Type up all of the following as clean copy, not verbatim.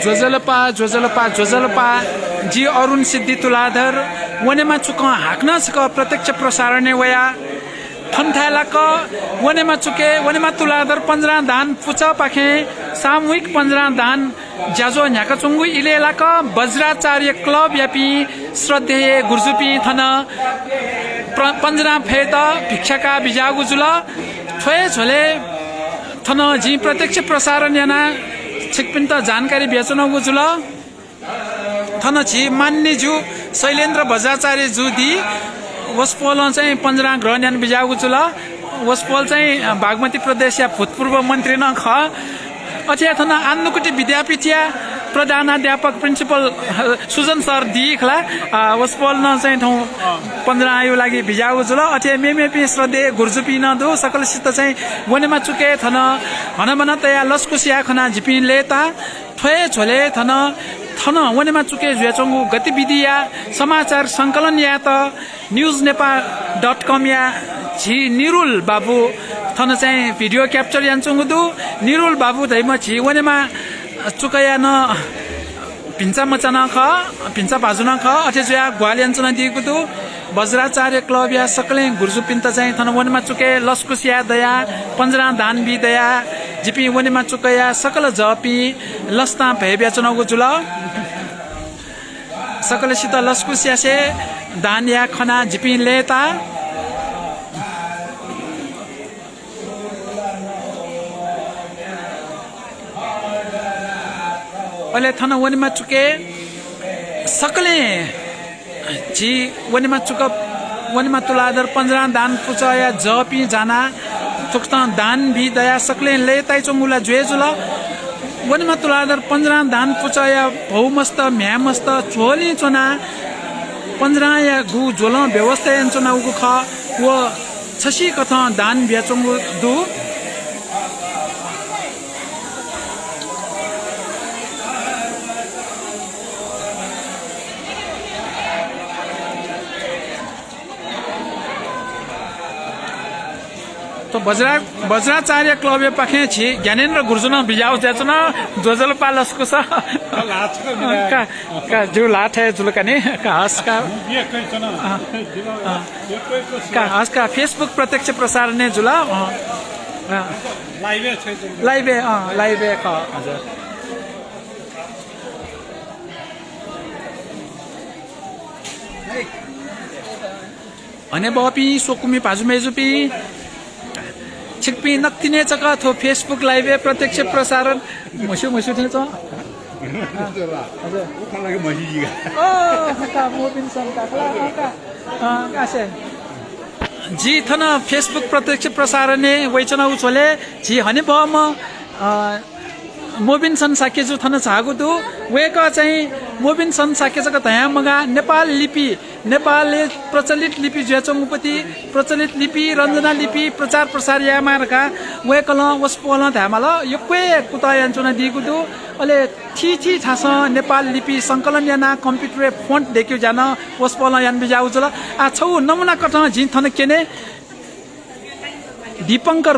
जोजलपा जोजलपा जोजलपा जी अरुण सिद्धि तुलाधर वनेमा चुक हाक्न छक प्रत्यक्ष प्रसारण वया थन्थालाक वनेमा चुके वनेमा तुलाधर पंजरा दान पुचा पाखे सामूहिक पंजरा दान ज्याजो न्याका चुंगु इलेलाक वज्राचार्य क्लब यापी श्रद्धेय गुर्जुपी थन पंजरा फेत भिक्षाका बिजागु जुल छोए छोले थन जी प्रत्यक्ष प्रसारण याना छिकपिन त जानकारी बेचन गुजुल थन छि मान्य जु शैलेन्द्र भजाचार्य जु दि वसपोल चाहिँ पंजरा ग्रहण बिजागु जुल वसपोल चाहिँ बागमती प्रदेश या भूतपूर्व मन्त्री न ख अथवा थन आन्नुकुटी विद्यापीठिया प्रधानाध्यापक प्रिन्सिपल सुजन सर दिखला वसपोल न चाहिँ ठाउँ 15 आयु लागि भिजागु जुल अथवा मेमेपी श्रद्धेय गुर्जुपी न दो सकलसित चाहिँ वनेमा चुके थन हनमन तया लस्कुसिया खना झिपिन लेता ठोए झोले थन थन वनेमा चुके जुएचंगु गतिविधि या समाचार संकलन या त newsnepal.com या झी निरुल बाबु थन चाहिँ भिडियो क्याप्चर यान्छंगु दु निरुल बाबु धैम छि वनेमा चुकया न पिन्चा मचन ख पिन्चा भाजुन ख अथे जुया ग्वालियन दिएको दु वज्राचार्य क्लब या सकले गुर्जु पिन्त चाहिँ थन वनेमा चुके लस्कुसिया दया पंजरा दान बि दया जिपी वनेमा चुकया सकल जपी लस्ता भे बेचनगु जुल सकलसित लस्कुसिया से दान या खना जिपी लेता अहिले थन वनेमा चुके सकले जी वनेमा चुक वनेमा तुलाधर पंजरा दान पुचा या जपी जाना चुक्ता दान भी दया सकले लेताइ चंगुला जुएजुला वनेमा तुलाधर पंजरा दान पुचा या भौमस्त म्यामस्त चोली चोना पंजरा या गु जोल व्यवस्था चोना उगु ख व छसी कथा दान बेचंगु दु तो वज्राचार्य क्लब पाखे छि ज्ञानेन्द्र गुर्जुन बिजाउ त्याचन जोजल पालसको छ का जु लाठे जुलकने का हस्का का हस्का फेसबुक प्रत्यक्ष प्रसारण ने जुला लाइभे का हजुर अने बपी सोकुमी पाजुमेजुपी छिकपी नक्तिने चका थो फेसबुक लाइभ प्रत्यक्ष प्रसारण मसु थिएछ हजुर उखालाको मसिजिगा का मोबिन संका कासे जी थन फेसबुक प्रत्यक्ष प्रसारण ने वैचना उछले जी हने बम मोबिन सन साकेजु थन छागु दु वेका चाहिँ मोबिन सन साकेजका तया मगा नेपाल लिपि नेपालले प्रचलित लिपि ज्याचंगुपति प्रचलित लिपि रञ्जना लिपि प्रचार प्रसार या मारका वेकल वसपोल धामल यक्वे कुतायन्चुना दिगु दु अले थी थास नेपाल लिपि संकलन याना कम्प्युटर फोन्ट देखियो जान वसपोल यान बिजाउ जल आ छौ नमुना कथ जिन थन केने दीपंकर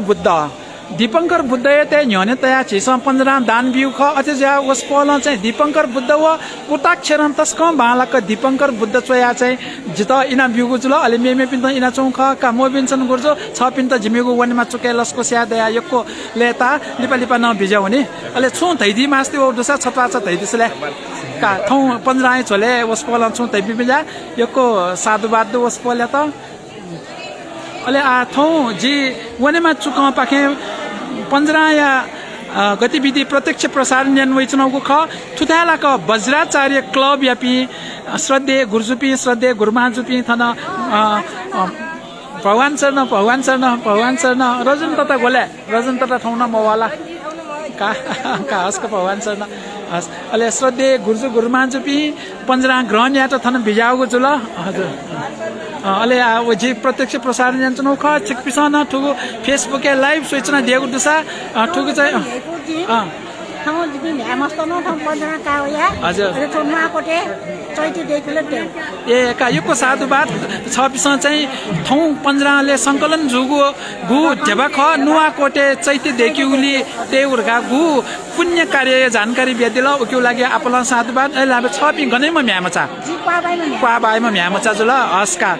बुद्ध ते न्योने तया छिस पंजरा दान बिउ ख अथे जा वसपोल चाहिँ दीपंकर बुद्ध व पुटाक्षरम तस्क बालक दीपंकर बुद्ध चोया चाहिँ जित इना बिउगु जुल अले मेमे पिन इना चौख का मोबिनसन गुर्जो छ पिन त जिमेगु वनमा चुके लस्को स्या दया यक्को लेता लिपा न बिजाउ नि अले छु धैदी मास्ते ओ दुसा छपा छ धैदिसले का थौ पंजरा छोले वसपोल छु धै बिबिजा यक्को साधुवाद वसपोल त अले आ थौ जी वनेमा चुक पाखे पंजरा या गतिविधि प्रत्यक्ष प्रसारण यान्वय चुनावको ख थुथालाक वज्राचार्य क्लब यापी श्रद्धेय गुर्जुपी श्रद्धेय गुरुमाजुपी थन भगवान शरण रजन तता गोले रजन तता ठाउँना मवाला का हस्को भगवान शरण हस् अले श्रद्धेय गुरुमाजुपी पंजरा ग्रहण या त थन बिजाउको जुल हजुर अले जी प्रत्यक्ष प्रसारण जान्छौ ख छिकपिसन ठुगु फेसबुक लाइभ सूचना दिएको दुसा ठुगु चाहिँ ठाउँ जिबी भ्यामस्त न ठाउँ 15 कावया हजुर र नुवाकोटे चैती देखिले त्यो ए का यो साधुवाद 26 चाहिँ ठाउँ 15 ले संकलन जुगु गु जेबा ख नुवाकोटे चैती देखि उली तेउरगा गु पुण्य कार्य जानकारी बेदिल उक्यु लागि आपला साधुवाद ए लाबे छपि गनेमा म्यामचा क्वाबाइमा म्यामचा जुल हस्का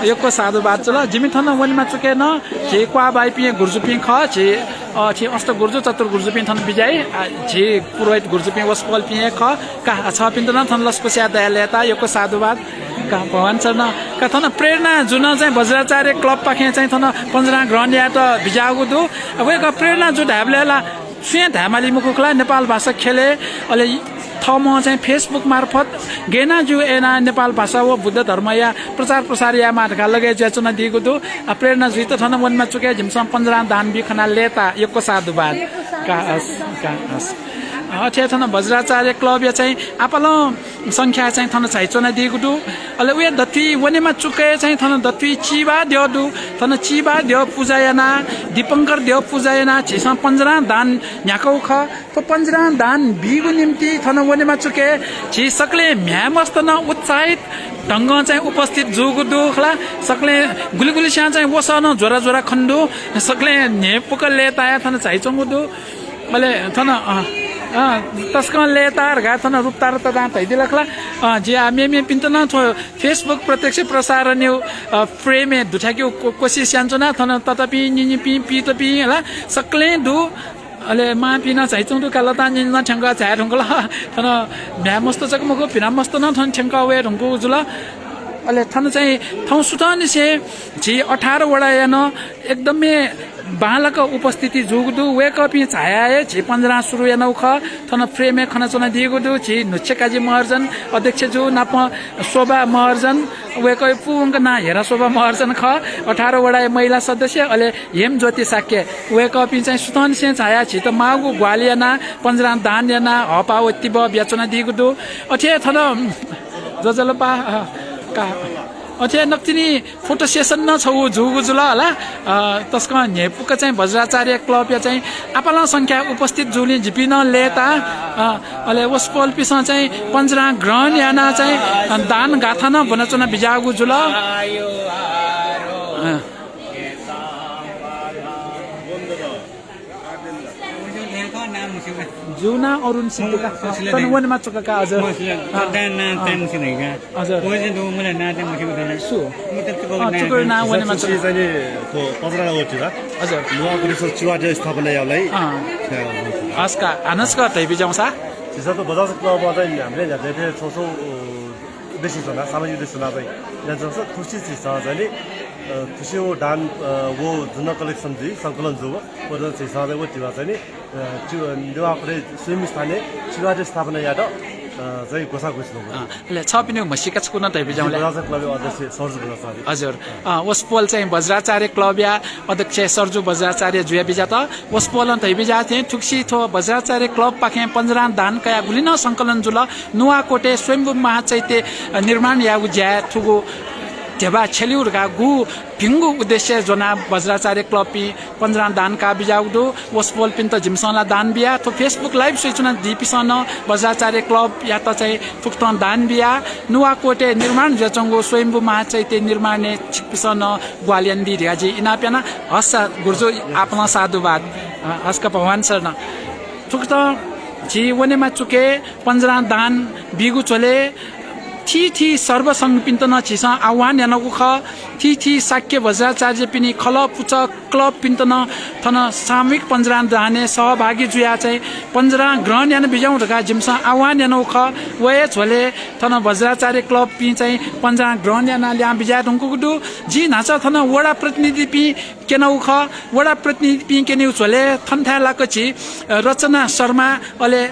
योको साधुवाद जुल जिमि थन वनमा चुके न जे क्वाबाइ पिए गुर्जु पिए ख जे छि अष्ट गुर्जु चतुर गुर्जु पिए थन बिजाइ जे पुरोहित गुर्जु पिए वसपल पिए ख का छपिन त न थन लस्को स्या दयालयता योको साधुवाद का भगवान छन् का थन प्रेरणा जुन चाहिँ वज्राचार्य क्लब पाखे चाहिँ थन 15 ग्रहण या त बिजागु दु अब का प्रेरणा जु ढाबलेला सुया धामाली मुकुखला नेपाल भाषा खेले अले थम चाहिँ फेसबुक मार्फत गेना जु एना नेपाल भाषा व बुद्ध धर्म या प्रचार प्रसार या मार्गा लगे जचना दिगु दु प्रेरणा जुइ त थन वनमा चुके जिमसम 15 दान बिखना लेता योको साधुवाद का अठे थन वज्राचार्य क्लब या चाहिँ आपलो संख्या चाहिँ थन चाइचोना दिगु दु अले उया दति वनेमा चुके चाहिँ थन दति चिबा देउ थन चिबा देउ पूजायना दीपंकर देउ पूजायना छिस 15 दान न्याकौ ख तो 15 दान बिगु निम्ति थन वनेमा चुके छि सकले म्यामस्त न उत्साहित ढंग चाहिँ उपस्थित जुगु दु खला सकले गुलिगुली स्या चाहिँ वसन जोरा जोरा खण्डु सकले नेपुक लेता थन चाइचोंगु दु अले थन तस्कन लेतार गा थन रुपतार त दान तैदिलखला जे मेमे पिन्तन फेसबुक प्रत्यक्ष प्रसारण फ्रेमे दुठाक्यो कोशिश यान्चना थन ततपि निनि पि पि त पि हला सकले दु अले मा पिना चाइचौं दु काला तान निन ठंगा चाय ढंगला थन भ्यामस्त चकमको पिरामस्त न थन ठंगा वे ढंगु जुला अले थन चाहिँ ठाउँ सुतानी से जी 18 वडा यान एकदमै बालक उपस्थिति जुगदु वेकअपी छाया छि 15 सुरु या नौख थन फ्रेमे खना चना दिगु दु छि नुच्छकाजी महर्जन अध्यक्ष जो नाप शोभा महर्जन वेकअप पुंग ना हेरा शोभा महर्जन ख 18 वडा महिला सदस्य अले हेम ज्योति साक्य वेकअपी चाहिँ सुतन से छाया छि त मागु ग्वालियाना 15 दान याना हपावती ब बेचना दिगु दु अथे थन जजलपा का अथे नक्तिनी फोटो सेसन न छौ जुगु जुल होला तस्का नेपुक चाहिँ वज्राचार्य क्लब या चाहिँ आपला संख्या उपस्थित जुली जिपिन लेता अले वसपल पिस चाहिँ 15 ग्रहण याना चाहिँ दान गाथा न बनचना बिजागु जुल जुना अरुण सिंहका तन वनमा चुका हजुर हजुर ना वनमा चुका चाहिँ तो 15 वटा हजुर नुवाको रिसर्च चिवाटे स्थापना यालाई आस्का अनस्का तै बिजाउँसा त्यसो त बजार क्लबमा चाहिँ हामीले धेरै छोसो उद्देश्य छ सामाजिक उद्देश्य चाहिँ यहाँ जस्तो खुसी छ चाहिँ खुसी हो दान वो जुन कलेक्सन जी संकलन जो वो चाहिँ साधे वो तिवा चाहिँ नुवाको स्वयं स्थानीय चिवाटे स्थापना याद चाहिँ घोषणा गर्छु ले छपिनु मसिका छकुन तै बिजाउँले बजार क्लब अध्यक्ष सर्जु बजाचार्य हजुर वसपोल चाहिँ वज्राचार्य क्लब या अध्यक्ष सर्जु वज्राचार्य जुया बिजा त वसपोल तै बिजा थिए ठुक्सी थो वज्राचार्य क्लब पाखे 15 दान कया गुलिन संकलन जुल नुवाकोटे स्वयंभू महाचैत्य निर्माण या उज्या ठुगो जेबा छेलिउरगा गु पिंगु उद्देश्य जोना वज्राचार्य क्लब पि 15 दान का बिजाउदो वसपोल पिन त जिमसला दान बिया तो फेसबुक लाइभ सुचना दिपिसन वज्राचार्य क्लब या त चाहिँ फुक्तन दान बिया नुवाकोटे निर्माण जचंगो स्वयंभू महाचैत्य निर्माण ने छिपिसन ग्वालियन दि रियाजी इनाप्याना हस गुर्जो आपना साधुवाद हसका भगवान शरण फुक्त जीवनेमा चुके 15 दान बिगु चले थी सर्वसंग पिन्तन छिसा आह्वान यानको ख थी साक्य वज्राचार्य पिनी खल पुच क्लब पिन्तन थन सामूहिक 15 दाने सहभागी जुया चाहिँ 15 ग्रहण यान बिजाउँ ढका जिमसा आह्वान यानो ख वय झोले थन वज्राचार्य क्लब पि चाहिँ 15 ग्रहण याना ल्या बिजा ढुङ्कुडु जी नाचा थन वडा प्रतिनिधि पि केनौ ख वडा प्रतिनिधि पि केनौ झोले थन्था लाकछि रचना शर्मा अले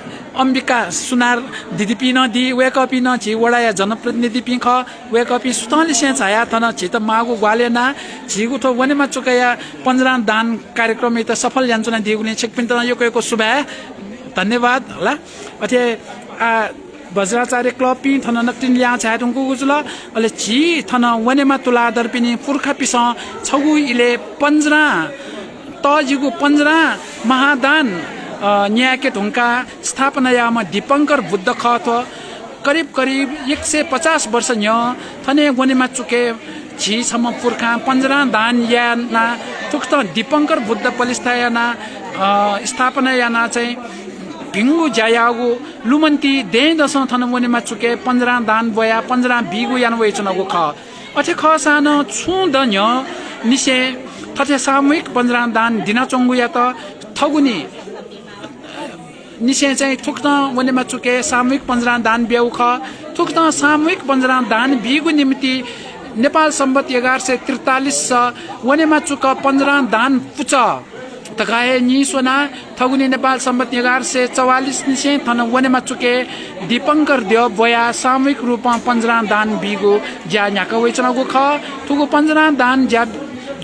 अम्बिका सुनार दिदी पिन दि वेकअपी न छि वडा या जनप्रतिनिधि पिख वेकअपी सुतली से छाया थन छि त मागु ग्वालेना झिगुठो वनेमा चुकया 15 दान कार्यक्रम त सफल यान्चना दिगुने छेकपिन त योको शुभा धन्यवाद होला अथे वज्राचार्य क्लब पि थन नक्तिन ल्या छाटुङकु गुजुल अले छि थन वनेमा तुलाधर पिनी पुर्खा पिस छगु इले 15 तजिगु 15 महादान न्यायके ढुङ्का स्थापनायामा दीपंकर बुद्ध खथ करिब 150 वर्ष न्य थने वनेमा चुके झी सम्म पुर्खा पंजरा दान याना तुक्त दीपंकर बुद्ध पलिस्थायाना स्थापना याना चाहिँ भिंगु जायागु लुमन्ती दे दस थन वनेमा चुके पंजरा दान बया पंजरा बिगु यान वेचनको ख अथे ख सान छु दन्य निसे थथे सामूहिक पंजरा दान दिना चंगु या त थगुनी निसे चाहिँ थुक्न वनेमा चुके सामूहिक पंजरा दान ब्याउ ख थुक्न सामूहिक पंजरा दान बिगु निम्ति नेपाल सम्बत 1143 वनेमा चुक पंजरा दान पुच तकाए नि सोना थगुनी नेपाल सम्बत 1144 निसे थन वनेमा चुके दीपंकर देव बया सामूहिक रूपमा पंजरा दान बिगु ज्या न्याका वेचनको ख थुगु पंजरा दान ज्या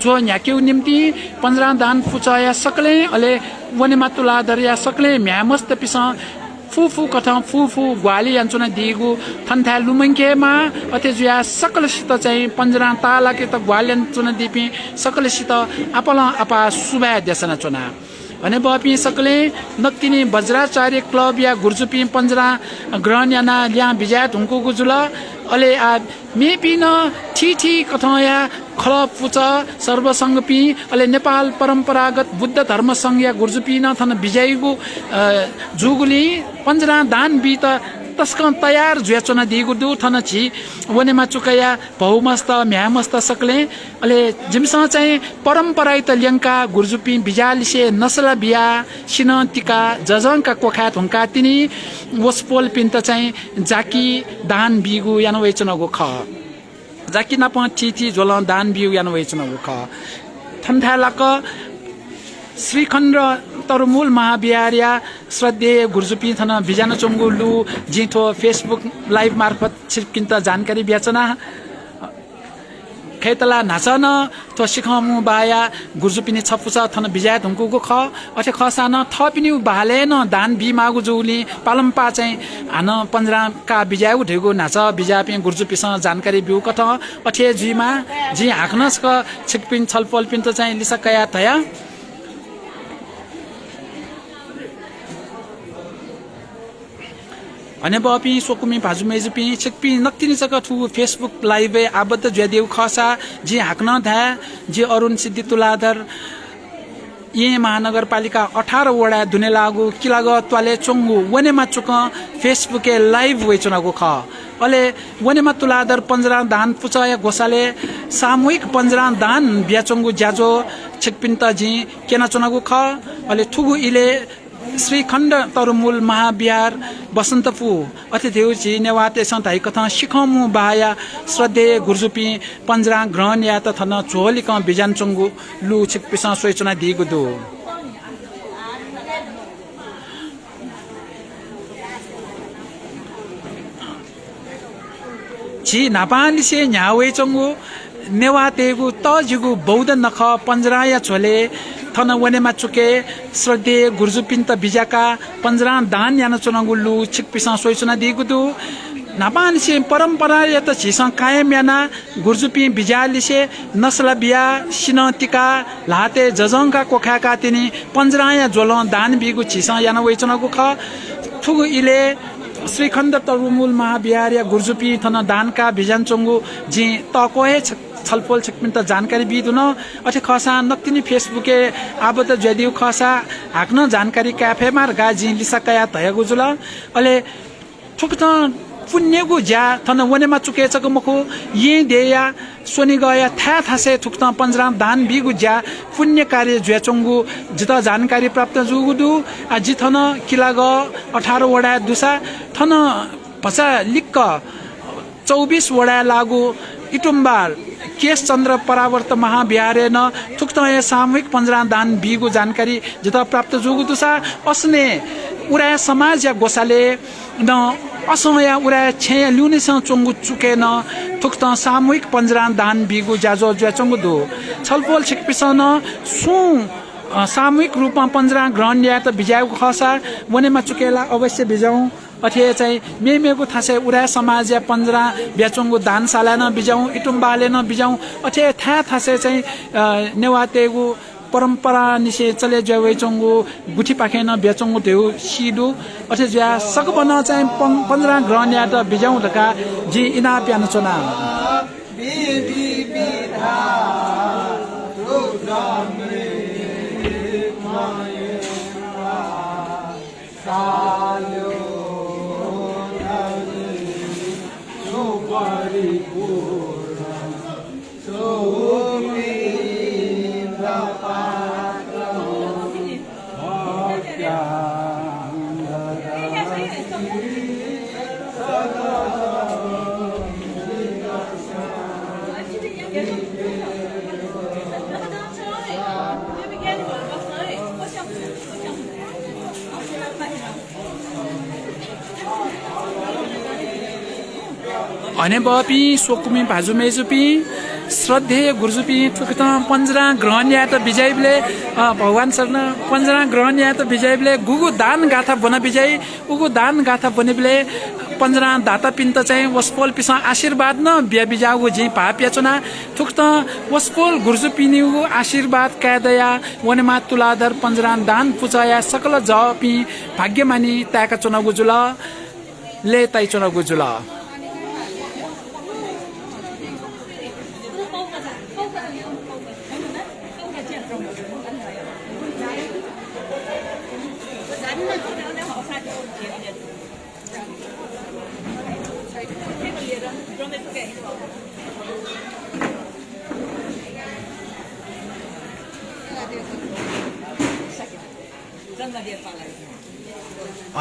जो न्याक्यौ निम्ति पंजरा दान पुचाया सकले अले वनेमा तुलाधर या सकले म्यामस्त पिस फुफु कथा फुफु ग्वाली यान्चुना दिगु थन्था लुमंकेमा अथे जुया सकलसित चाहिँ पंजरा ताला के त ग्वाली यान्चुना दिपि सकलसित आपला आपा सुबा देसना चुना भने बपि सकले नक्तिनी वज्राचार्य क्लब या गुर्जुपि पंजरा ग्रहण याना ल्या विजय धुंकु गुजुला अले आ मेपिन ठीठी कथया खल पुच सर्वसंगपि अले नेपाल परम्परागत बुद्ध धर्म संघ या गुर्जुपि न थन विजयगु जुगुली पंजरा दान बि त तस्कन तयार जुयाचना दिगु दु थन छि वनेमा चुकया बहुमस्त म्यामस्त सकले अले जिमसा चाहिँ परम्परागत ल्यंका गुर्जुपि बिजालिसे नसला बिया सिनतिका जजंका कोखा थुंका तिनी वसपोल पिन्त चाहिँ जाकी दान बिगु यान वेचनको ख जाकी नप थिथि जोल दान बिगु यान वेचनको ख थन्थालक श्रीखण्ड तरमूल महाविहारिया श्रद्धेय गुर्जुपी थन बिजान चोंगुलु जिठो फेसबुक लाइभ मार्फत छिर्किन्त जानकारी बेचना खेतला नाचन तो सिखमु बाया गुर्जुपिनी छपुचा थन बिजाय धुंकुको ख अथे खसान थपिनी बाले न दान बि मागु जुली पालम्पा चाहिँ हान पंजरा का बिजाय उठेको नाच बिजापि गुर्जुपिस जानकारी बिउ कथ अथे जिमा जि हाक्नस क छिकपिन छलपल पिन त चाहिँ लिसकया थया अनि बपि सोकुमी भाजुमेजुपि छिकपि नक्तिनी सक थु फेसबुक लाइभ आबद्ध ज्यादेउ खसा जे हाक्न धा जे अरुण सिद्धि तुलाधर ये महानगरपालिका 18 वडा दुने लागु किलाग त्वाले चोंगु वनेमा चुक फेसबुक लाइभ वेचनको ख अले वनेमा तुलाधर पंजरा दान पुचया गोसाले सामूहिक पंजरा दान ब्याचोंगु ज्याजो छिकपिन त जी केना चुनको ख अले ठुगु इले श्रीखण्ड तरमूल महाविहार बसन्तपु अतिथिउची नेवाते सन्ताई कथा सिखमु बाया श्रद्धेय गुर्जुपी पंजरा ग्रहण या त थन चोलिक बिजान चंगु लु छिकपिस सोइचना दिगु दु छि नापानी से न्यावे चंगु नेवातेगु तजिगु बौद्ध नख पंजरा या छोले थन वनेमा चुके श्रद्धेय गुर्जुपिन त बिजाका पंजरा दान यान चुनगुल्लु छिकपिसा सोइचना दिगु दु नापान से परम्परा या त छिसा कायम याना गुर्जुपि बिजालिसे नसला बिया सिनतिका लाते जजंका कोखाका तिनी पंजरा या जोल दान बिगु छिसा यान वेचनको ख थुगु इले श्रीखण्ड तरमूल महाविहार या गुर्जुपि थन दानका बिजान चंगु जि तकोहे छलफल छिकपिन त जानकारी बिदुन अथे खसा नक्तिनी फेसबुके आबद्ध ज्यादिउ खसा हाक्न जानकारी क्याफे मार गाजी लिसकया तयगु जुल अले ठुक्त पुण्यगु ज्या थन वनेमा चुकेचको मखु ये देया सोनी गया थासे ठुक्त पंजरा दान बिगु ज्या पुण्य कार्य ज्याचंगु जित जानकारी प्राप्त जुगुदु आ जिथन किलाग 18 वडा दुसा थन भसा लिक्क 24 वडा लागु इटुम्बार केश चन्द्र परावर्त महाविहारे न थुक्त सामूहिक पंजरा दान बिगु जानकारी जित प्राप्त जुगु दुसा असने उरा समाज या गोसाले न असमया उरा छे ल्युनेस चंगु चुके न थुक्त सामूहिक पंजरा दान बिगु ज्याजो ज्याचंगु दु छलफल छिकपिसन सु सामूहिक रूपमा पंजरा ग्रहण या त बिजायको खसा वनेमा चुकेला अवश्य बिजाउ अथे चाहिँ मेमेको थासे उरा समाज या पंजरा ब्याचंगु दानशाला न बिजाउ इटुम्बाले न बिजाउ अथे थासे चाहिँ नेवातेगु परंपरा निसे चले जावे चंगु गुठी पाखे न बेचंगु देउ सिदु अथे ज्या सकबन चाहिँ 15 ग्रहण या त बिजाउ ढका जी इना प्यान चना अने बपी सोकुमी भाजु मेजुपी श्रद्धेय गुरुजुपी ठुकता 15 ग्रहण या त विजयले भगवान शरण 15 ग्रहण या त विजयले गुगु दान गाथा बन विजय उगु दान गाथा बनेबले 15 दाता पिन्त चाहिँ वसपोल पिसा आशीर्वाद न बिया बिजाउ जी पाप्या चुना ठुकता वसपोल गुरुजुपिनी आशीर्वाद कादया वनेमा तुलाधर 15 दान पुचाया सकल जपी भाग्यमानी ताका चुना गुजुला ले ताई चुना गुजुला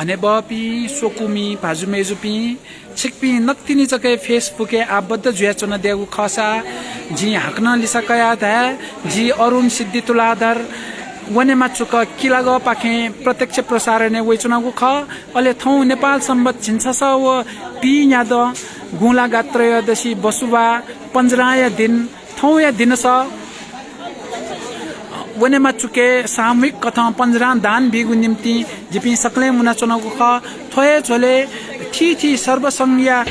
अने बपी सोकुमी भाजुमेजुपी छिकपी नक्तिनी चके फेसबुके आबद्ध जुया चुन देगु खसा जी हाक्न लिसा कया था जी अरुण सिद्धि तुलाधर वनेमा चुक किलाग पाखे प्रत्यक्ष प्रसारण वे चुनागु ख अले थौ नेपाल सम्बत छिन्सस व पी याद गुला गात्रयोदशी बसुवा 15 दिन थौ या दिनस वनेमा चुके सामूहिक कथा 15 दान बिगु निम्ति जिपि सकले मुना चुनागु ख थोए छोले थी सर्वसंज्ञा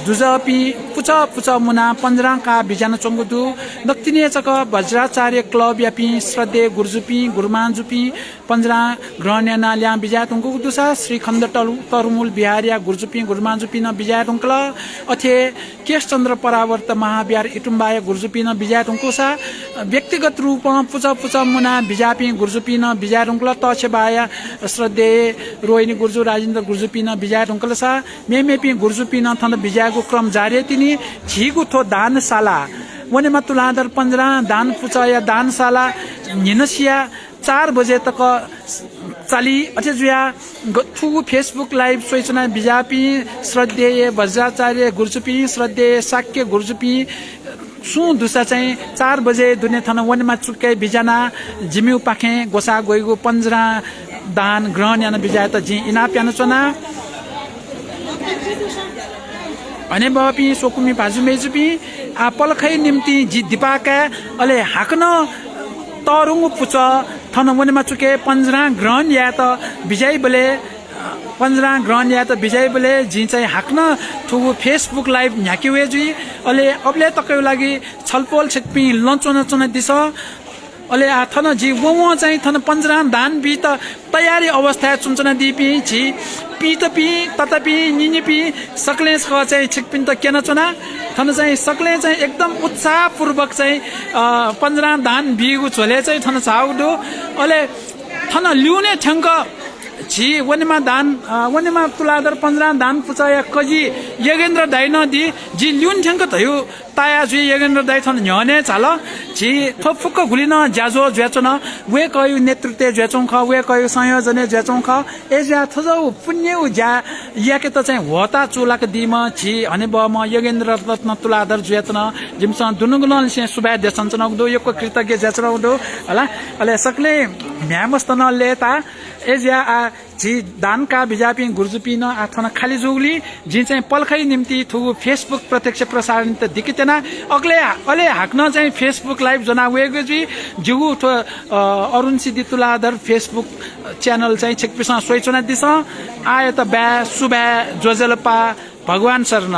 दुजपी पुचा मुना 15 का बिजान चंगुदु दक्षिणीय चक वज्राचार्य क्लब यापी श्रद्धेय गुरुजुपी गुरुमानजुपी 15 ग्रहण्यना ल्या बिजा तुंगु दुसा श्री खण्ड तरुमूल बिहारिया गुरुजुपी गुरुमानजुपी न बिजा तुंकल अथे केश चन्द्र परावर्त महाविहार इटुम्बाय गुरुजुपी न बिजा तुंकुसा व्यक्तिगत रूप पुचा मुना बिजापी गुरुजुपी न बिजा तुंकल तछबाय श्रद्धेय रोहिणी गुरुजु राजेन्द्र गुरुजुपी न बिजा तुंकलसा मेमेपी गुरुजुपी न थन बिजाको क्रम जारी तिनी झिगु थो दानशाला वनेमा तुलाधर 15 दान पुचाया दानशाला निनसिया 4 बजे तक चाली अझजुया गथु फेसबुक लाइभ सोचना बिजापी श्रद्धेय वज्राचार्य गुरुजुपी श्रद्धेय शाक्य गुरुजुपी सु दुसा चाहिँ 4 बजे दुने थन वनेमा चुक्कै बिजाना जिम्यु पाखे गोसा गइगु 15 दान ग्रहण याना बिजा त जि इना प्यान चना अने बपी सोकुमी भाजुमेजुपी आ पलखै निम्ति जि दिपाका अले हाक्न तरुङ पुच थन वनेमा चुके 15 ग्रहण या त विजय बले 15 ग्रहण या त विजय बले जि चाहिँ हाक्न थुगु फेसबुक लाइभ न्याकिवे जुई अले अबले तकै लागि छलपोल छिकपी लन्चोन चोन दिस अले आ थन जी वो चाहिँ थन 15 दान बि त तयारी अवस्था चुनचना दिपी छि पी त पी ततपी निनिपी सकले छ चाहिँ छिकपिन त केन चुना थन चाहिँ सकले चाहिँ एकदम उत्साहपूर्वक चाहिँ 15 दान बिगु छोले चाहिँ थन छाउदो अले थन ल्युने ठंक जी वनेमा दान वनेमा तुलाधर 15 दान पुचाया कजी यगेन्द्र दाइ नदी जी ल्युन ठंक थयो ताया जी यगेन्द्र दाइ थन न्यने छाल जी थफुक गुलिन ज्याजो ज्याचन वे कयु नेतृत्व ज्याचौं ख वे कयु संयोजने ज्याचौं ख ए ज्या थजौ पुण्य ज्या याके त चाहिँ होता चुलाक दिम जी हने ब म यगेन्द्र रत्न तुलाधर ज्याचन जिमसन दुनुगुलन से सुबा देशञ्चन दो यको कृतज्ञ ज्याचन दो हला अले सकले म्यामस्तन लेता एज्या आ जी दानका बिजापी गुरुजुपी न आथन खाली जुगली जी चाहिँ पलखै निम्ति थुगु फेसबुक प्रत्यक्ष प्रसारण त दिकितेना अले हाक्न चाहिँ फेसबुक लाइभ जना वेगु जी जुगु अरुण सिद्धि तुलाधर फेसबुक च्यानल चाहिँ छिकपिसा सोइचना दिस आए त ब्या सुबा जोजलपा भगवान शरण